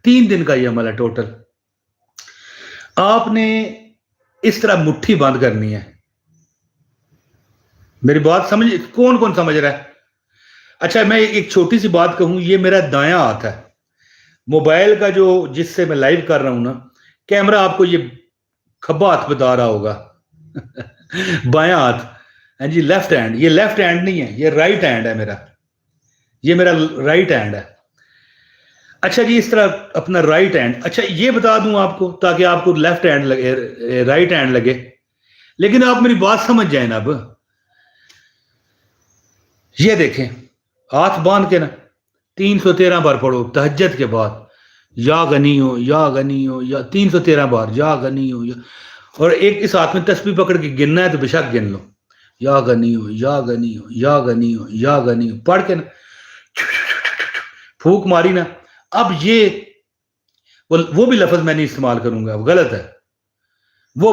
3 दिन का ये अमल है टोटल। आपने इस तरह मुट्ठी बंद करनी है। मेरी बात समझ, कौन कौन समझ रहा है? अच्छा, मैं एक छोटी सी बात कहूं, ये मेरा दायां हाथ है मोबाइल का, जो जिससे मैं लाइव कर रहा हूं ना, कैमरा आपको ये खब्बा हाथ बता रहा होगा बायां हाथ है जी, लेफ्ट हैंड। ये लेफ्ट हैंड नहीं है, ये राइट हैंड है मेरा, ये मेरा राइट हैंड है। अच्छा जी, इस तरह अपना राइट हैंड, अच्छा ये बता दूं आपको ताकि आपको लेफ्ट हैंड लगे, राइट हैंड लगे, लेकिन आप मेरी बात समझ जाए ना। अब ये देखें, हाथ बांध के ना 313 बार पढ़ो तहज्जुद के बाद, या गनी हो या गनी हो, या 313 बार या गनी हो या, और एक इस हाथ में तस्बीह पकड़ के गिनना है तो बेशक गिन लो, या गनी हो या गनी हो या गनी हो या गनी हो, पढ़ के ना फूक मारी ना। अब ये वो भी लफ्ज मैं नहीं इस्तेमाल करूंगा, वो गलत है, वो